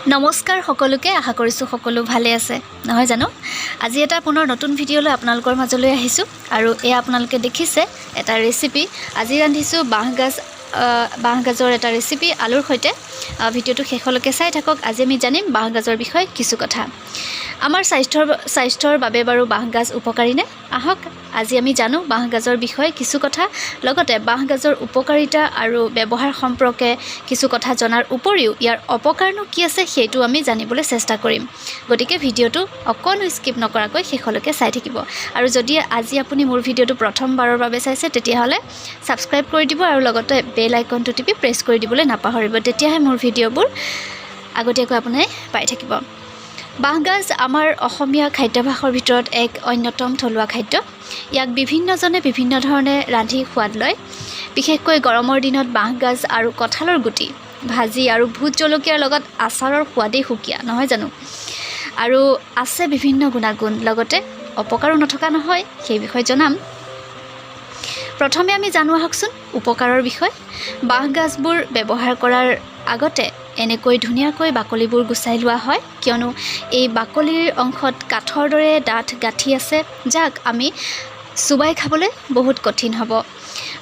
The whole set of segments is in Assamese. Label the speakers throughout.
Speaker 1: নমস্কাৰ সকলোকে আশা কৰিছো সকলো ভালে আছে নহয় জানো আজি এটা পুনৰ নতুন ভিডিও লৈ আপোনালোকৰ মাজলৈ আহিছো আৰু এই আপোনালোকে দেখিছে এটা ৰেচিপি আজি ৰান্ধিছো বাঁহগাজৰ এটা ৰেচিপি আলুৰ সৈতে ভিডিওটো শেষলৈকে চাই থাকক আজি আমি জানিম বাঁহগাজৰ বিষয়ে কিছু কথা আমাৰ স্বাস্থ্যৰ বাবে বাৰু বাঁহগাজ উপকাৰী নে আহক আজি আমি জানো বাঁহগাজৰ বিষয়ে কিছু কথা লগতে বাঁহগাজৰ উপকাৰিতা আৰু ব্যৱহাৰ সম্পৰ্কে কিছু কথা জনাৰ উপৰিও ইয়াৰ অপকাৰনো কি আছে সেইটো আমি জানিবলৈ চেষ্টা কৰিম গতিকে ভিডিওটো অকনো স্কিপ নকৰাকৈ শেষলৈকে চাই থাকিব আৰু যদি আজি আপুনি মোৰ ভিডিওটো প্ৰথমবাৰৰ বাবে চাইছে তেতিয়াহলে সাবস্ক্ৰাইব কৰি দিব আৰু লগতে বেল আইকনটো টিপি প্ৰেছ কৰি দিবলৈ নাপাহৰিব তেতিয়াহে মোৰ ভিডিওবোৰ আগতীয়াকৈ আপুনি পাই থাকিব বাঁহগাজ আমাৰ অসমীয়া খাদ্যাভ্যাসৰ ভিতৰত এক অন্যতম থলুৱা খাদ্য ইয়াক বিভিন্নজনে বিভিন্ন ধৰণে ৰান্ধি সোৱাদ লয় বিশেষকৈ গৰমৰ দিনত বাঁহগাজ আৰু কঁঠালৰ গুটি ভাজি আৰু ভোট জলকীয়াৰ লগত আচাৰৰ সোৱাদেই সুকীয়া নহয় জানো আৰু আছে বিভিন্ন গুণাগুণ লগতে অপকাৰো নথকা নহয় সেই বিষয়ে জনাম প্ৰথমে আমি জানো আহকচোন উপকাৰৰ বিষয় বাঁহগাজবোৰ ব্যৱহাৰ কৰাৰ আগতে এনেকৈ ধুনীয়াকৈ বাকলিবোৰ গুচাই লোৱা হয় কিয়নো এই বাকলিৰ অংশত কাঠৰ দৰে ডাঠ গাঁঠি আছে যাক আমি চুবাই খাবলৈ বহুত কঠিন হ'ব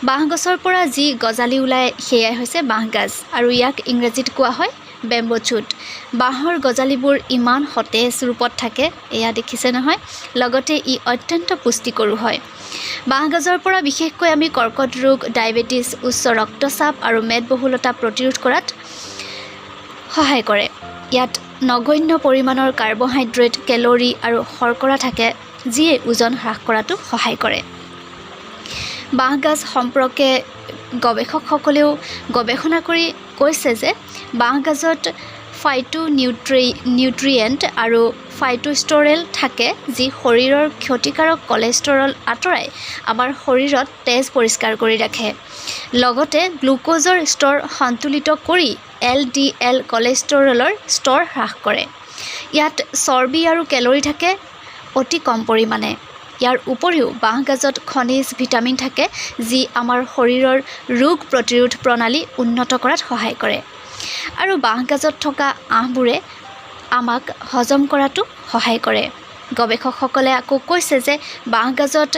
Speaker 1: বাঁহগছৰ পৰা যি গজালি ওলাই সেয়াই হৈছে বাঁহগাজ আৰু ইয়াক ইংৰাজীত কোৱা হয় বেম্বো শ্বুট বাঁহৰ গজালিবোৰ ইমান সতেজ ৰূপত থাকে এয়া দেখিছে নহয় লগতে ই অত্যন্ত পুষ্টিকৰো হয় বাঁহগাজৰ পৰা বিশেষকৈ আমি কৰ্কট ৰোগ ডায়েবেটিছ উচ্চ ৰক্তচাপ আৰু মেদবহুলতা প্ৰতিৰোধ কৰাত সহায় কৰে ইয়াত নগণ্য পৰিমাণৰ কাৰ্বহাইড্ৰেট কেলৰি আৰু শৰ্কৰা থাকে যিয়ে ওজন হ্ৰাস কৰাটো সহায় কৰে বাঁহগাজ সম্পৰ্কে গৱেষকসকলেও গৱেষণা কৰি কৈছে যে বাঁহগাজত ফাইটোনিউট্ৰিয়েণ্ট আৰু ফাইটোষ্টেৰল থাকে যি শৰীৰৰ ক্ষতিকাৰক কলেষ্টৰল আঁতৰাই আমাৰ শৰীৰত তেজ পৰিষ্কাৰ কৰি ৰাখে লগতে গ্লুকোজৰ স্তৰ সন্তুলিত কৰি LDL কলেষ্টৰলৰ স্তৰ হ্ৰাস কৰে ইয়াত চৰ্বি আৰু কেলৰি থাকে অতি কম পৰিমাণে ইয়াৰ উপৰিও বাঁহগাজত খনিজ ভিটামিন থাকে যি আমাৰ শৰীৰৰ ৰোগ প্ৰতিৰোধ প্ৰণালী উন্নত কৰাত সহায় কৰে আৰু বাঁহগাজত থকা আঁহবোৰে আমাক হজম কৰাটো সহায় কৰে গৱেষকসকলে আকৌ কৈছে যে বাঁহগাজত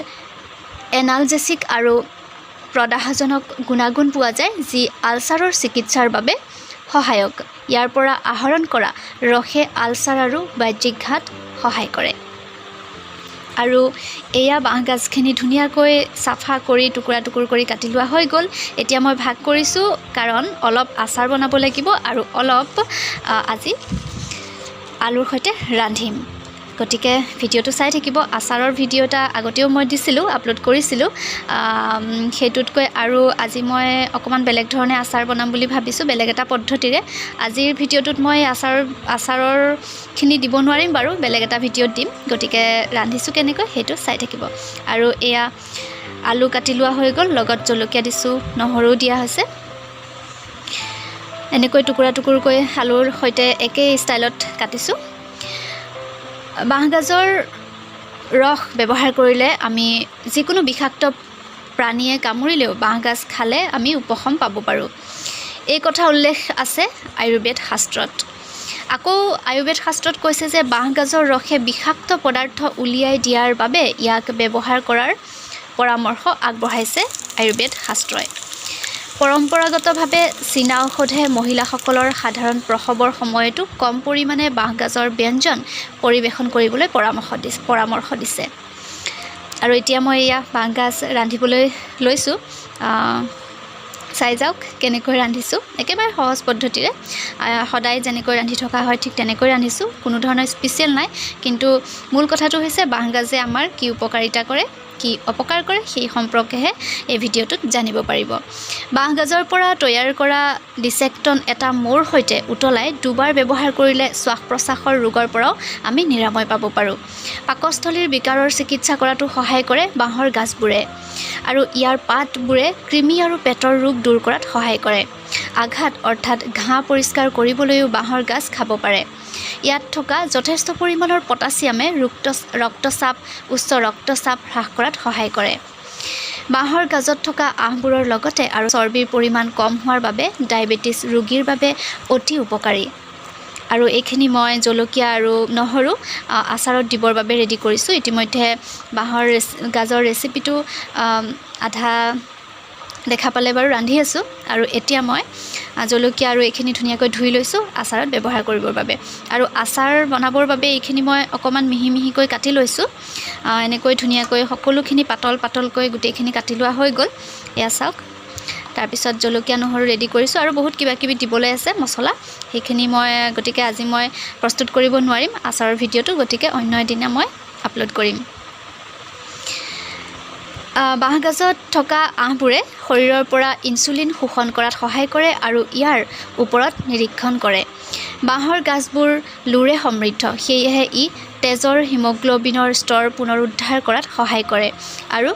Speaker 1: এনালজেচিক আৰু প্ৰদাহজনক গুণাগুণ পোৱা যায় যি আলচাৰৰ চিকিৎসাৰ বাবে সহায়ক ইয়াৰ পৰা আহৰণ কৰা ৰসে আলচাৰ আৰু বাহ্যিক ঘাত সহায় কৰে আৰু এয়া বাঁহগাজখিনি ধুনীয়াকৈ চাফা কৰি টুকুৰা কৰি কাটি লোৱা হৈ গ'ল এতিয়া মই ভাগ কৰিছোঁ কাৰণ অলপ আচাৰ বনাব লাগিব আৰু অলপ আজি আলুৰ সৈতে ৰান্ধিম গতিকে ভিডিওটো চাই থাকিব আচাৰৰ ভিডিও এটা আগতেও মই দিছিলোঁ আপলোড কৰিছিলোঁ সেইটোতকৈ আৰু আজি মই অকণমান বেলেগ ধৰণে আচাৰ বনাম বুলি ভাবিছোঁ বেলেগ এটা পদ্ধতিৰে আজিৰ ভিডিওটোত মই আচাৰৰখিনি দিব নোৱাৰিম বাৰু বেলেগ এটা ভিডিঅ'ত দিম গতিকে ৰান্ধিছোঁ কেনেকৈ সেইটো চাই থাকিব আৰু এয়া আলু কাটি লোৱা হৈ গ'ল লগত জলকীয়া দিছোঁ নহৰু দিয়া হৈছে এনেকৈ টুকুৰাকৈ আলুৰ সৈতে একেই ষ্টাইলত কাটিছোঁ বাঁহগাজৰ ৰস ব্যৱহাৰ কৰিলে আমি যিকোনো বিষাক্ত প্ৰাণীয়ে কামুৰিলেও বাঁহগাজ খালে আমি উপশম পাব পাৰোঁ এই কথা উল্লেখ আছে আয়ুৰ্বেদ শাস্ত্ৰত আকৌ আয়ুৰ্বেদ শাস্ত্ৰত কৈছে যে বাঁহগাজৰ ৰসে বিষাক্ত পদাৰ্থ উলিয়াই দিয়াৰ বাবে ইয়াক ব্যৱহাৰ কৰাৰ পৰামৰ্শ আগবঢ়াইছে আয়ুৰ্বেদ শাস্ত্ৰই পৰম্পৰাগতভাৱে চীনা ঔষধে মহিলাসকলৰ সাধাৰণ প্ৰসৱৰ সময়তো কম পৰিমাণে বাঁহগাজৰ ব্যঞ্জন পৰিৱেশন কৰিবলৈ পৰামৰ্শ দিছে আৰু এতিয়া মই এয়া বাঁহগাজ ৰান্ধিবলৈ লৈছোঁ চাই যাওক কেনেকৈ ৰান্ধিছোঁ একেবাৰে সহজ পদ্ধতিৰে সদায় যেনেকৈ ৰান্ধি থকা হয় ঠিক তেনেকৈ ৰান্ধিছোঁ কোনো ধৰণৰ স্পেচিয়েল নাই কিন্তু মূল কথাটো হৈছে বাঁহগাজে আমাৰ কি উপকাৰিতা কৰে কি অপকাৰ কৰে সেই সম্পৰ্কেহে এই ভিডিওটোত জানিব পাৰিব বাঁহগাজৰ পৰা তৈয়াৰ কৰা ডিচেক্টন এটা মৌৰ সৈতে উতলাই দুবাৰ ব্যৱহাৰ কৰিলে শ্বাস প্ৰশ্বাসৰ ৰোগৰ পৰাও আমি নিৰাময় পাব পাৰোঁ পাকস্থলীৰ বিকাৰৰ চিকিৎসা কৰাটো সহায় কৰে বাঁহৰ গাজবোৰে আৰু ইয়াৰ পাতবোৰে কৃমি আৰু পেটৰ ৰোগ দূৰ কৰাত সহায় কৰে আঘাত অৰ্থাৎ ঘাঁ পৰিষ্কাৰ কৰিবলৈও বাঁহৰ গাজ খাব পাৰে ইয়াত থকা যথেষ্ট পৰিমাণৰ পটাছিয়ামে ৰক্তচাপ উচ্চ ৰক্তচাপ হ্ৰাস কৰাত সহায় কৰে বাঁহৰ গাজত থকা আঁহবোৰৰ লগতে আৰু চৰ্বিৰ পৰিমাণ কম হোৱাৰ বাবে ডায়েবেটিছ ৰোগীৰ বাবে অতি উপকাৰী আৰু এইখিনি মই জলকীয়া আৰু নহৰু আচাৰত দিবৰ বাবে ৰেডি কৰিছোঁ। ইতিমধ্যে বাঁহৰ গাজৰ ৰেচিপিটো আধা দেখা পালে বাৰু ৰান্ধি আছোঁ আৰু এতিয়া মই জলকীয়া আৰু এইখিনি ধুনীয়াকৈ ধুই লৈছোঁ আচাৰত ব্যৱহাৰ কৰিবৰ বাবে। আৰু আচাৰ বনাবৰ বাবে এইখিনি মই অকণমান মিহি মিহিকৈ কাটি লৈছোঁ। এনেকৈ ধুনীয়াকৈ সকলোখিনি পাতল পাতলকৈ গোটেইখিনি কাটি লোৱা হৈ গ'ল। এয়া চাওক। তাৰপিছত জলকীয়া নহৰু ৰেডি কৰিছোঁ আৰু বহুত কিবা কিবি দিবলৈ আছে মছলা, সেইখিনি গতিকে আজি মই প্ৰস্তুত কৰিব নোৱাৰিম আচাৰৰ ভিডিঅ'টো, গতিকে অন্য এদিনা মই আপলোড কৰিম। বাঁহগাজত থকা আঁহবোৰে শৰীৰৰ পৰা ইনচুলিন শোষণ কৰাত সহায় কৰে আৰু ইয়াৰ ওপৰত নিৰীক্ষণ কৰে। বাঁহৰ গাজবোৰ লোৰে সমৃদ্ধ, সেয়েহে ই তেজৰ হিমোগ্ল'বিনৰ স্তৰ পুনৰুদ্ধাৰ কৰাত সহায় কৰে আৰু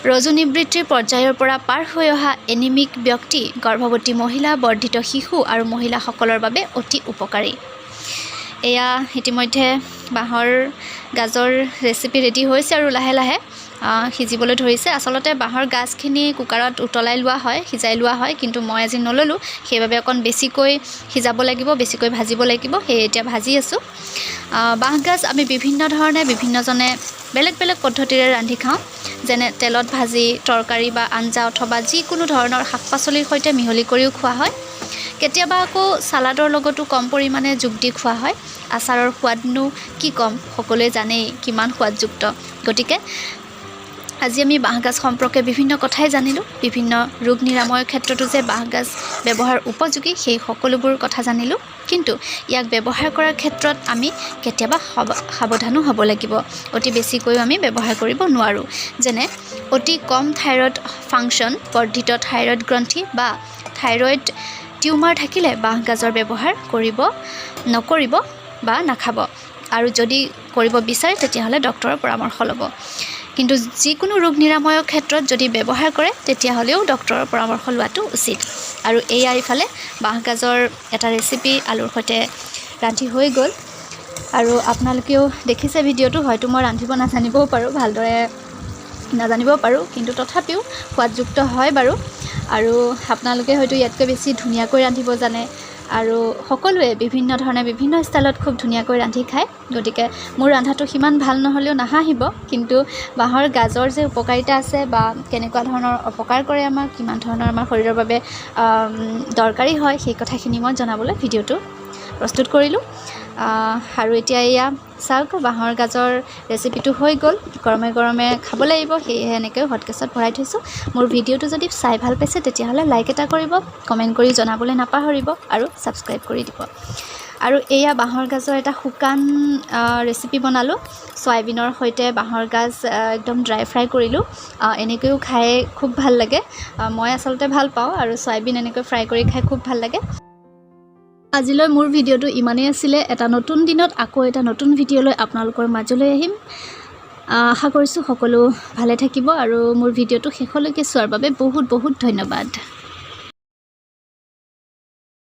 Speaker 1: ৰজোনিবৃত্তিৰ পৰ্যায়ৰ পৰা পাৰ হৈ অহা এনিমিক ব্যক্তি, গৰ্ভৱতী মহিলা, বৰ্ধিত শিশু আৰু মহিলাসকলৰ বাবে অতি উপকাৰী। এয়া ইতিমধ্যে বাঁহৰ গাজৰ ৰেচিপি ৰেডি হৈছে আৰু লাহে লাহে সিজিবলৈ ধৰিছে। আচলতে বাঁহৰ গাজখিনি কুকাৰত উতলাই লোৱা হয়, সিজাই লোৱা হয়, কিন্তু মই আজি নল'লোঁ, সেইবাবে অকণ বেছিকৈ সিজাব লাগিব, বেছিকৈ ভাজিব লাগিব। সেয়ে এতিয়া ভাজি আছোঁ। বাঁহগাজ আমি বিভিন্ন ধৰণে বিভিন্নজনে বেলেগ বেলেগ পদ্ধতিৰে ৰান্ধি খাওঁ, যেনে তেলত ভাজি, তৰকাৰী বা আঞ্জা অথবা যিকোনো ধৰণৰ শাক পাচলিৰ সৈতে মিহলি কৰিও খোৱা হয়। কেতিয়াবা আকৌ চালাডৰ লগতো কম পৰিমাণে যোগ দি খোৱা হয়। আচাৰৰ সোৱাদনো কি ক'ম, সকলোৱে জানেই কিমান সোৱাদযুক্ত। গতিকে আজি আমি বাঁহগাজ সম্পৰ্কে বিভিন্ন কথাই জানিলোঁ। বিভিন্ন ৰোগ নিৰাময়ৰ ক্ষেত্ৰতো যে বাঁহগাজ ব্যৱহাৰ উপযোগী সেই সকলোবোৰ কথা জানিলোঁ। কিন্তু ইয়াক ব্যৱহাৰ কৰাৰ ক্ষেত্ৰত আমি কেতিয়াবা সাৱধানো হ'ব লাগিব। অতি বেছিকৈও আমি ব্যৱহাৰ কৰিব নোৱাৰোঁ। যেনে অতি কম থাইৰয়ড ফাংচন, বৰ্ধিত থাইৰয়ড গ্ৰন্থি বা থাইৰয়ড টিউমাৰ থাকিলে বাঁহগাজৰ ব্যৱহাৰ নকৰিব বা নাখাব। আৰু যদি কৰিব বিচাৰে তেতিয়াহ'লে ডক্তৰৰ পৰামৰ্শ ল'ব। কিন্তু যিকোনো ৰোগ নিৰাময়ৰ ক্ষেত্ৰত যদি ব্যৱহাৰ কৰে তেতিয়াহ'লেও ডক্তৰৰ পৰামৰ্শ লোৱাটো উচিত। আৰু এয়া ইফালে বাঁহগাজৰ এটা ৰেচিপি আলুৰ সৈতে ৰান্ধি হৈ গ'ল। আৰু আপোনালোকেও দেখিছে ভিডিঅ'টো, হয়তো মই ৰান্ধিব নাজানিবও পাৰোঁ, ভালদৰে নাজানিব পাৰোঁ, কিন্তু তথাপিও সোৱাদযুক্ত হয় বাৰু। আৰু আপোনালোকে হয়তো ইয়াতকৈ বেছি ধুনীয়াকৈ ৰান্ধিব জানে আৰু সকলোৱে বিভিন্ন ধৰণে বিভিন্ন ষ্টাইলত খুব ধুনীয়াকৈ ৰান্ধি খায়। গতিকে মোৰ ৰন্ধাটো সিমান ভাল নহ'লেও নাহাঁহিব, কিন্তু বাঁহৰ গাজৰ যে উপকাৰিতা আছে বা কেনেকুৱা ধৰণৰ অপকাৰ কৰে আমাক, কিমান ধৰণৰ আমাৰ শৰীৰৰ বাবে দৰকাৰী হয়, সেই কথাখিনি মই জনাবলৈ ভিডিঅ'টো প্ৰস্তুত কৰিলোঁ। আৰু এতিয়া এয়া চাওক, বাঁহৰ গাজৰ ৰেচিপিটো হৈ গ'ল। গৰমে গৰমে খাব লাগিব, সেয়েহে এনেকৈ হটকেছত ভৰাই থৈছোঁ। মোৰ ভিডিঅ'টো যদি চাই ভাল পাইছে তেতিয়াহ'লে লাইক এটা কৰিব, কমেণ্ট কৰি জনাবলৈ নাপাহৰিব আৰু ছাবস্ক্ৰাইব কৰি দিব। আৰু এয়া বাঁহৰ গাজৰ এটা শুকান ৰেচিপি বনালোঁ। চয়াবিনৰ সৈতে বাঁহৰ গাজ একদম ড্ৰাই ফ্ৰাই কৰিলোঁ। এনেকৈও খাই খুব ভাল লাগে। মই আচলতে ভাল পাওঁ আৰু চয়াবিন এনেকৈ ফ্ৰাই কৰি খাই খুব ভাল লাগে। আজিলৈ মোৰ ভিডিঅ'টো ইমানেই আছিলে। এটা নতুন দিনত আকৌ এটা নতুন ভিডিঅ' লৈ আপোনালোকৰ মাজলৈ আহিম। আশা কৰিছোঁ সকলো ভালে থাকিব আৰু মোৰ ভিডিঅ'টো শেষলৈকে চোৱাৰ বাবে বহুত বহুত ধন্যবাদ।